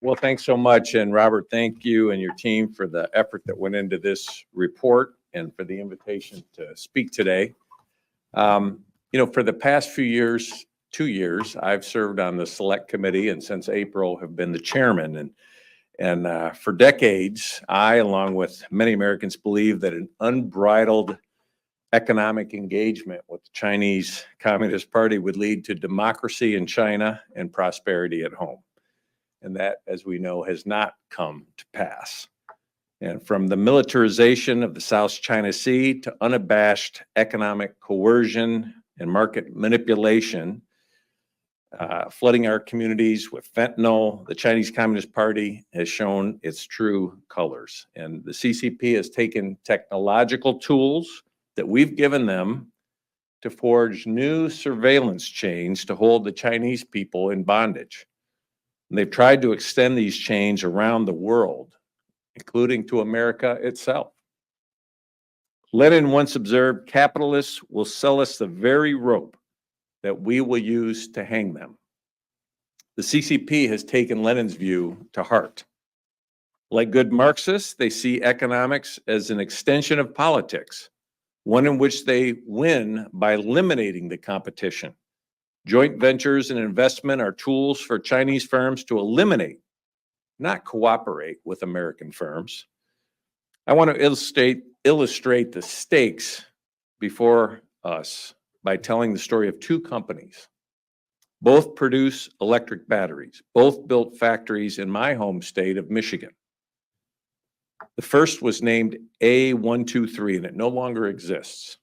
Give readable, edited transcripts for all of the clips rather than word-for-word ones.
Well, thanks so much. And Robert, thank you and your team for the effort that went into this report and for the invitation to speak today. For the past few years, 2 years, I've served on the select committee and since April have been the chairman. And for decades, I, along with many Americans, believe that an unbridled economic engagement with the Chinese Communist Party would lead to democracy in China and prosperity at home. And that, as we know, has not come to pass. And from the militarization of the South China Sea to unabashed economic coercion and market manipulation, flooding our communities with fentanyl, the Chinese Communist Party has shown its true colors. And the CCP has taken technological tools that we've given them to forge new surveillance chains to hold the Chinese people in bondage. And they've tried to extend these chains around the world, including to America itself. Lenin once observed, capitalists will sell us the very rope that we will use to hang them. The CCP has taken Lenin's view to heart. Like good Marxists, they see economics as an extension of politics, one in which they win by eliminating the competition. Joint ventures and investment are tools for Chinese firms to eliminate, not cooperate with American firms. I want to illustrate the stakes before us by telling the story of two companies. Both produce electric batteries. Both built factories in my home state of Michigan. The first was named A123, and it no longer exists.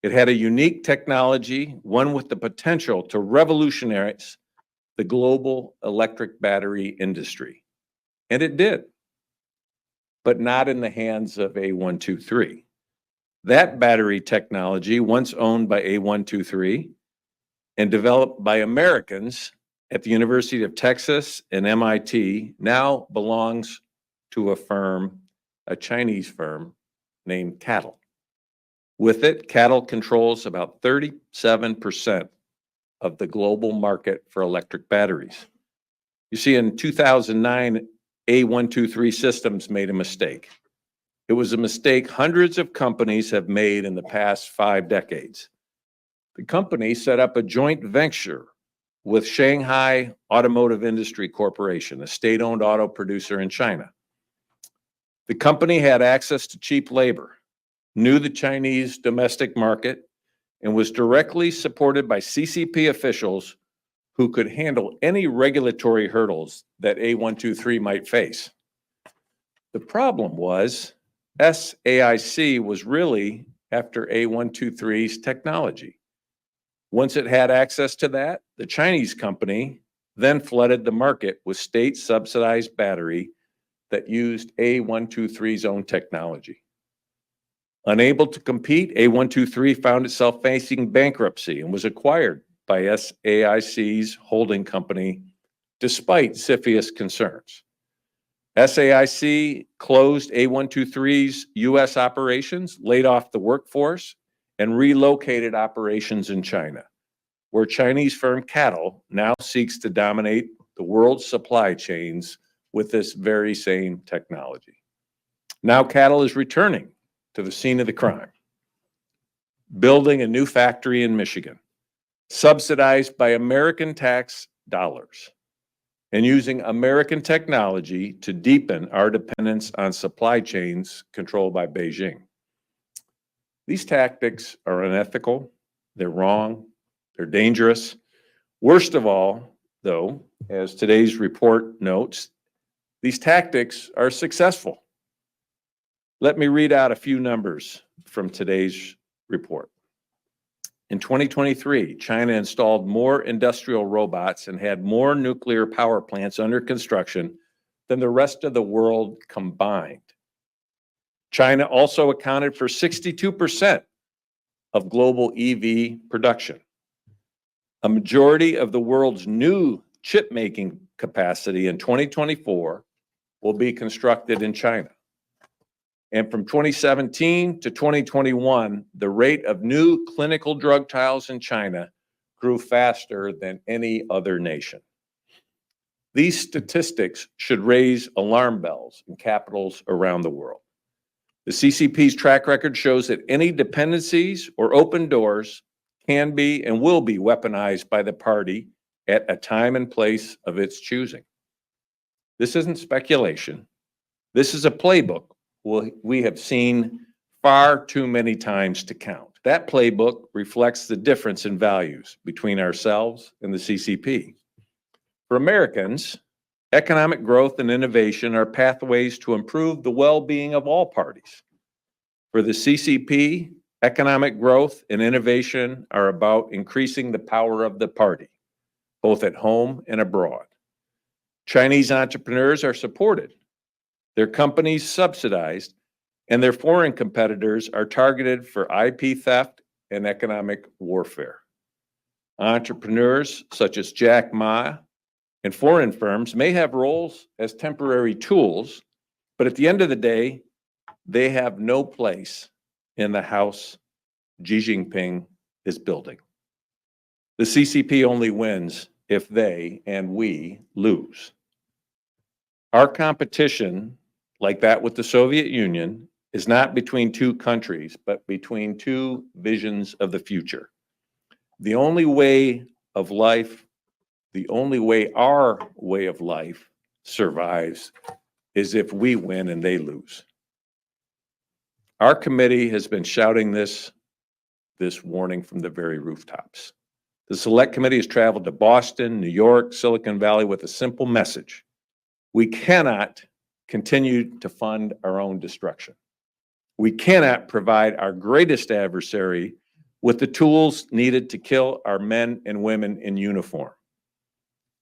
It had a unique technology, one with the potential to revolutionize the global electric battery industry. And it did, but not in the hands of A123. That battery technology, once owned by A123 and developed by Americans at the University of Texas and MIT, now belongs to a Chinese firm named CATL. With it, CATL controls about 37% of the global market for electric batteries. You see, in 2009, A123 Systems made a mistake. It was a mistake hundreds of companies have made in the past 5 decades. The company set up a joint venture with Shanghai Automotive Industry Corporation, a state-owned auto producer in China. The company had access to cheap labor, knew the Chinese domestic market, and was directly supported by CCP officials who could handle any regulatory hurdles that A123 might face. The problem was SAIC was really after A123's technology. Once it had access to that, the Chinese company then flooded the market with state-subsidized battery that used A123's own technology. Unable to compete, A123 found itself facing bankruptcy and was acquired by SAIC's holding company, despite CFIUS concerns. SAIC closed A123's U.S. operations, laid off the workforce, and relocated operations in China, where Chinese firm CATL now seeks to dominate the world's supply chains with this very same technology. Now CATL is returning to the scene of the crime, building a new factory in Michigan, subsidized by American tax dollars, and using American technology to deepen our dependence on supply chains controlled by Beijing. These tactics are unethical, they're wrong, they're dangerous. Worst of all, though, as today's report notes, these tactics are successful. Let me read out a few numbers from today's report. In 2023, China installed more industrial robots and had more nuclear power plants under construction than the rest of the world combined. China also accounted for 62% of global EV production. A majority of the world's new chip-making capacity in 2024 will be constructed in China. And from 2017 to 2021, the rate of new clinical drug trials in China grew faster than any other nation. These statistics should raise alarm bells in capitals around the world. The CCP's track record shows that any dependencies or open doors can be and will be weaponized by the party at a time and place of its choosing. This isn't speculation. This is a playbook we have seen far too many times to count. That playbook reflects the difference in values between ourselves and the CCP. For Americans, economic growth and innovation are pathways to improve the well-being of all parties. For the CCP, economic growth and innovation are about increasing the power of the party, both at home and abroad. Chinese entrepreneurs are supported, their companies subsidized, and their foreign competitors are targeted for IP theft and economic warfare. Entrepreneurs such as Jack Ma and foreign firms may have roles as temporary tools, but at the end of the day, they have no place in the house Xi Jinping is building. The CCP only wins if they and we lose. Our competition, like that with the Soviet Union, is not between two countries, but between two visions of the future. The only way of life, the only way our way of life survives is if we win and they lose. Our committee has been shouting this warning from the very rooftops. The Select Committee has traveled to Boston, New York, Silicon Valley with a simple message. We cannot continue to fund our own destruction. We cannot provide our greatest adversary with the tools needed to kill our men and women in uniform.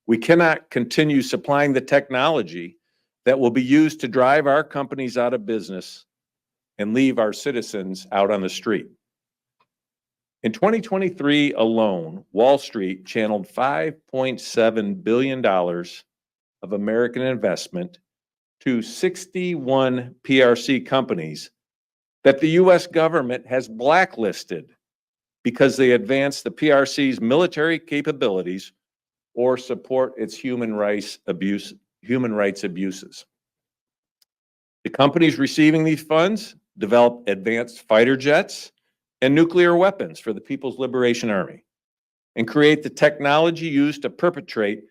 We cannot continue supplying the technology that will be used to drive our companies out of business and leave our citizens out on the street. In 2023 alone, Wall Street channeled $5.7 billion of American investment to 61 PRC companies that the US government has blacklisted because they advance the PRC's military capabilities or support its human rights abuses. The companies receiving these funds develop advanced fighter jets and nuclear weapons for the People's Liberation Army and create the technology used to perpetrate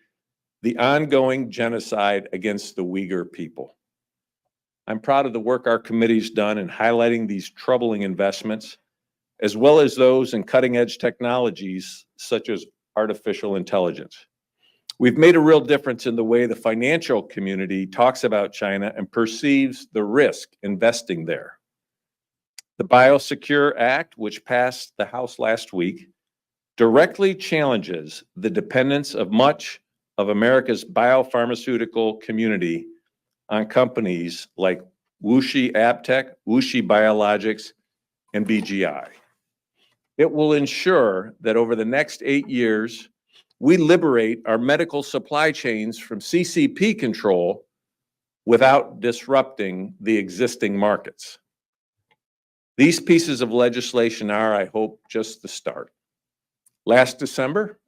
the ongoing genocide against the Uyghur people. I'm proud of the work our committee's done in highlighting these troubling investments, as well as those in cutting-edge technologies such as artificial intelligence. We've made a real difference in the way the financial community talks about China and perceives the risk investing there. The Biosecure Act, which passed the House last week, directly challenges the dependence of much of America's biopharmaceutical community on companies like WuXi AppTec, WuXi Biologics, and BGI. It will ensure that over the next 8 years, we liberate our medical supply chains from CCP control without disrupting the existing markets. These pieces of legislation are, I hope, just the start. Last December,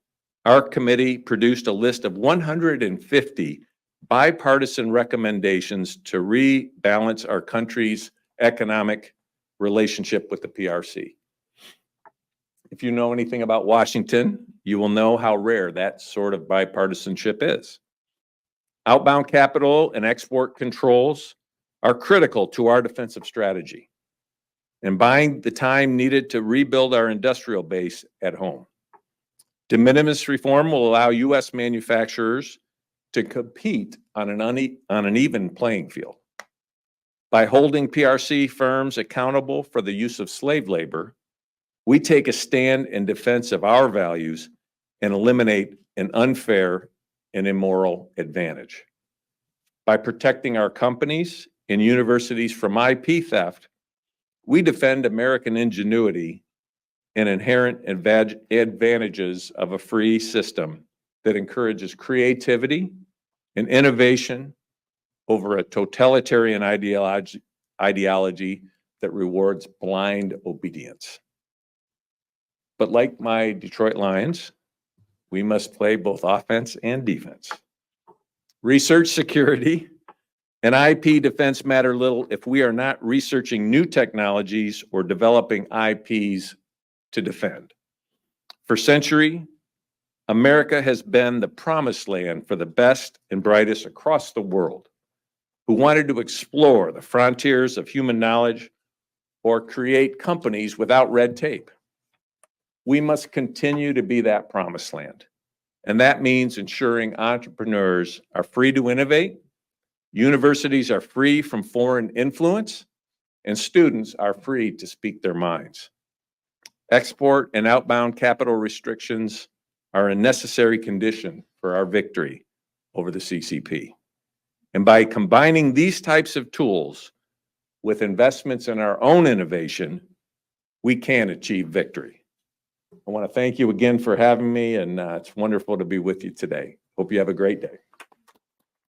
our committee produced a list of 150 bipartisan recommendations to rebalance our country's economic relationship with the PRC. If you know anything about Washington, you will know how rare that sort of bipartisanship is. Outbound capital and export controls are critical to our defensive strategy and buying the time needed to rebuild our industrial base at home. De minimis reform will allow U.S. manufacturers to compete on an even playing field. By holding PRC firms accountable for the use of slave labor, we take a stand in defense of our values and eliminate an unfair and immoral advantage. By protecting our companies and universities from IP theft, we defend American ingenuity and inherent advantages of a free system that encourages creativity and innovation over a totalitarian ideology that rewards blind obedience. But like my Detroit Lions, we must play both offense and defense. Research security and IP defense matter little if we are not researching new technologies or developing IPs to defend. For centuries, America has been the promised land for the best and brightest across the world who wanted to explore the frontiers of human knowledge or create companies without red tape. We must continue to be that promised land. And that means ensuring entrepreneurs are free to innovate, universities are free from foreign influence, and students are free to speak their minds. Export and outbound capital restrictions are a necessary condition for our victory over the CCP. And by combining these types of tools with investments in our own innovation, we can achieve victory. I want to thank you again for having me, and it's wonderful to be with you today. Hope you have a great day.